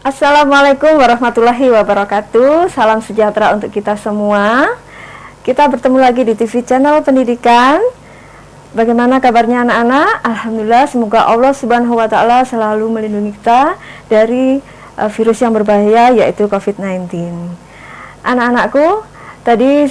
Assalamualaikum warahmatullahi wabarakatuh. Salam sejahtera untuk kita semua. Kita bertemu lagi di TV channel pendidikan. Bagaimana kabarnya anak-anak? Alhamdulillah, semoga Allah Subhanahu wa taala selalu melindungi kita dari virus yang berbahaya, yaitu COVID-19. Anak-anakku, tadi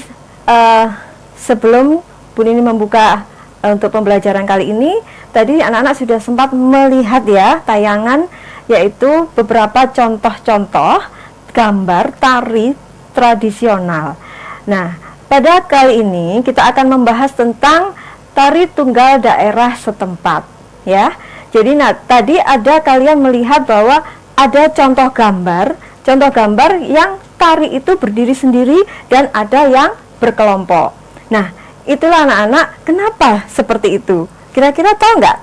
sebelum Bu Nini membuka untuk pembelajaran kali ini, tadi anak-anak sudah sempat melihat ya tayangan, yaitu beberapa contoh-contoh gambar tari tradisional. Nah, pada kali ini kita akan membahas tentang tari tunggal daerah setempat, ya. Jadi tadi kalian melihat bahwa ada contoh gambar yang tari itu berdiri sendiri dan ada yang berkelompok. Nah, itulah anak-anak, kenapa seperti itu? Kira-kira tahu nggak?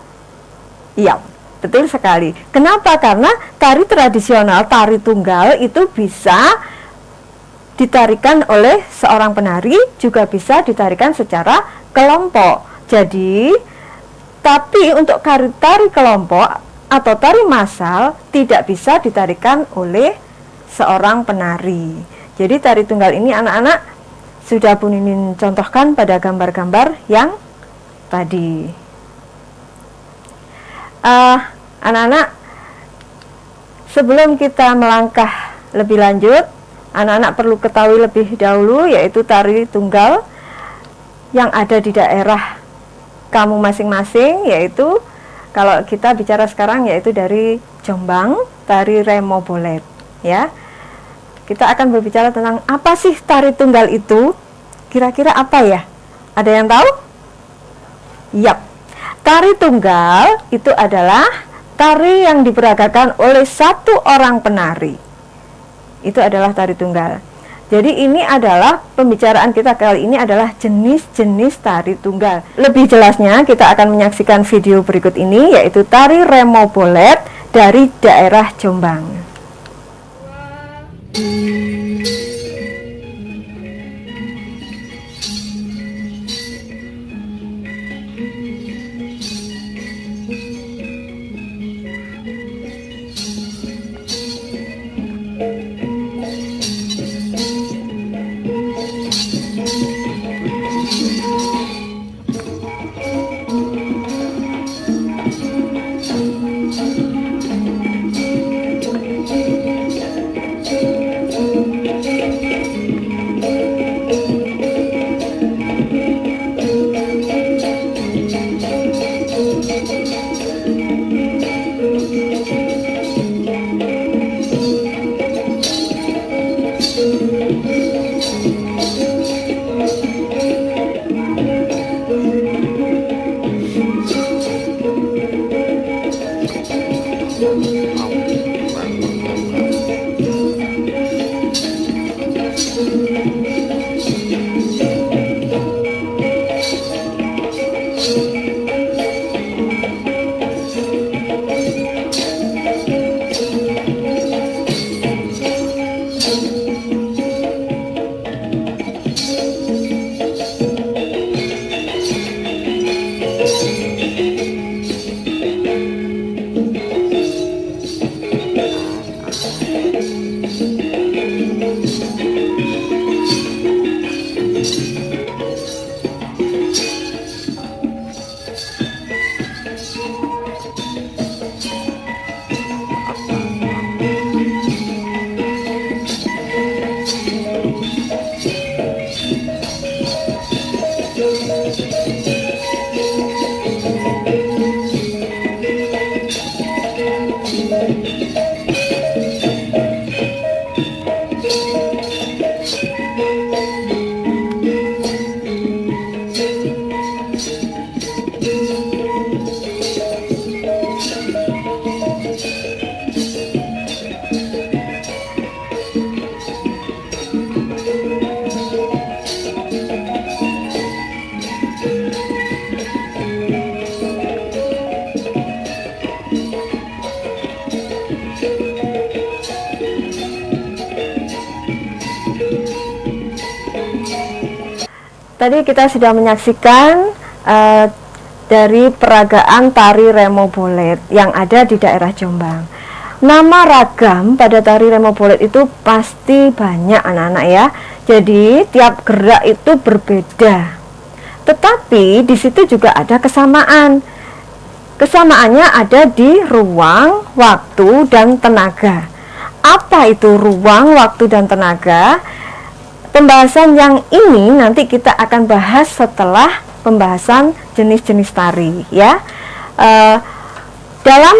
Iya. Betul sekali. Kenapa? Karena tari tradisional, tari tunggal itu bisa ditarikan oleh seorang penari, juga bisa ditarikan secara kelompok. Jadi, tapi untuk tari kelompok atau tari massal tidak bisa ditarikan oleh seorang penari. Jadi tari tunggal ini anak-anak sudah Bu Nini contohkan pada gambar-gambar yang tadi. Anak-anak, sebelum kita melangkah lebih lanjut, anak-anak perlu ketahui lebih dahulu, yaitu tari tunggal yang ada di daerah kamu masing-masing, yaitu kalau kita bicara sekarang yaitu dari Jombang, tari remo bolet, ya. Kita akan berbicara tentang apa sih tari tunggal itu? Kira-kira apa ya? Ada yang tahu? Yap. Tari tunggal itu adalah tari yang diperagakan oleh satu orang penari. Itu adalah tari tunggal. Jadi ini adalah pembicaraan kita kali ini adalah jenis-jenis tari tunggal. Lebih jelasnya kita akan menyaksikan video berikut ini, yaitu tari remo bolet dari daerah Jombang. Tadi kita sudah menyaksikan dari peragaan tari remo bolet yang ada di daerah Jombang. Nama ragam pada tari remo bolet itu pasti banyak anak-anak ya. Jadi tiap gerak itu berbeda. Tetapi di situ juga ada kesamaan. Kesamaannya ada di ruang, waktu, dan tenaga. Apa itu ruang, waktu, dan tenaga? Pembahasan yang ini nanti kita akan bahas setelah pembahasan jenis-jenis tari ya. Dalam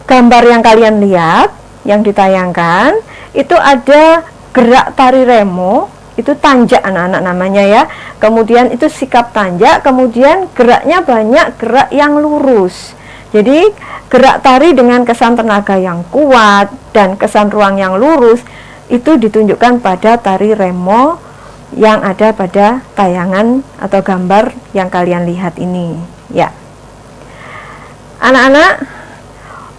gambar yang kalian lihat yang ditayangkan itu ada gerak tari remo, itu tanjak anak-anak namanya ya. Kemudian itu sikap tanjak, kemudian geraknya banyak gerak yang lurus. Jadi gerak tari dengan kesan tenaga yang kuat dan kesan ruang yang lurus itu ditunjukkan pada tari remo yang ada pada tayangan atau gambar yang kalian lihat ini ya. Anak-anak,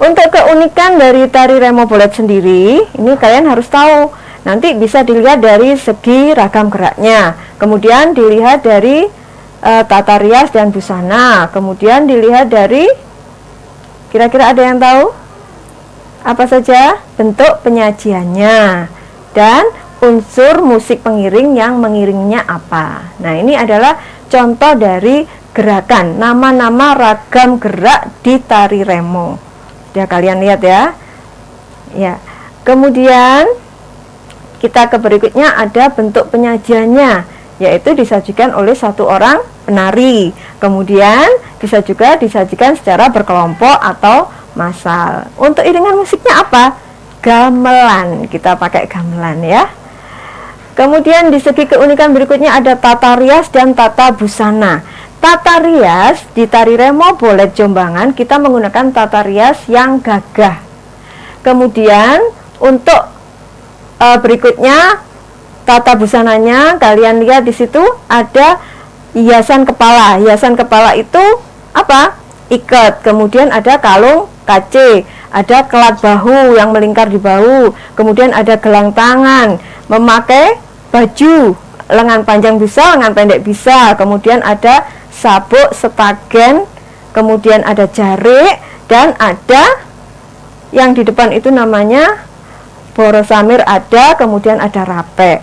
untuk keunikan dari tari remo bolet sendiri, ini kalian harus tahu. Nanti bisa dilihat dari segi ragam geraknya, kemudian dilihat dari tata rias dan busana, kemudian dilihat dari, kira-kira ada yang tahu? Apa saja? Bentuk penyajiannya, dan unsur musik pengiring yang mengiringnya apa. Nah, ini adalah contoh dari gerakan, nama-nama ragam gerak di tari remo. Ya, kalian lihat ya. Ya. Kemudian kita ke berikutnya ada bentuk penyajiannya, yaitu disajikan oleh satu orang penari. Kemudian bisa juga disajikan secara berkelompok atau massal. Untuk iringan musiknya apa? Gamelan. Kita pakai gamelan ya. Kemudian di segi keunikan berikutnya ada tata rias dan tata busana. Tata rias di tari remo bolet Jombangan kita menggunakan tata rias yang gagah. Kemudian untuk berikutnya tata busananya, kalian lihat di situ ada hiasan kepala. Hiasan kepala itu apa? Ikat. Kemudian ada kalung kace, ada kelat bahu yang melingkar di bahu, kemudian ada gelang tangan, memakai baju lengan panjang bisa, lengan pendek bisa, kemudian ada sabuk, setagen, kemudian ada jarik, dan ada yang di depan itu namanya borosamir ada, kemudian ada rape,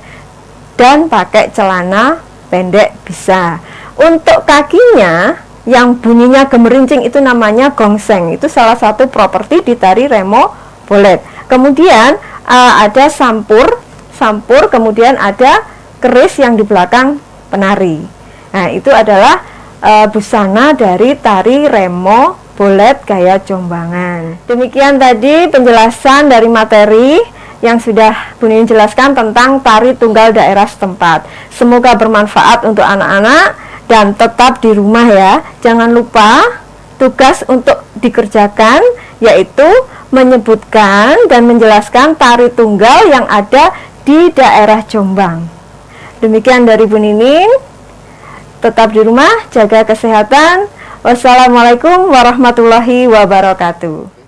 dan pakai celana pendek bisa. Untuk kakinya yang bunyinya gemerincing itu namanya gongseng, itu salah satu properti di tari remo bolet. Kemudian ada sampur, kemudian ada keris yang di belakang penari. Nah, itu adalah busana dari tari remo bolet gaya Jombangan. Demikian tadi penjelasan dari materi yang sudah Bu Nining jelaskan tentang tari tunggal daerah setempat. Semoga bermanfaat untuk anak-anak dan tetap di rumah ya. Jangan lupa tugas untuk dikerjakan, yaitu menyebutkan dan menjelaskan tari tunggal yang ada di daerah Jombang. Demikian dari Bu Nining. Tetap di rumah, jaga kesehatan. Wassalamualaikum warahmatullahi wabarakatuh.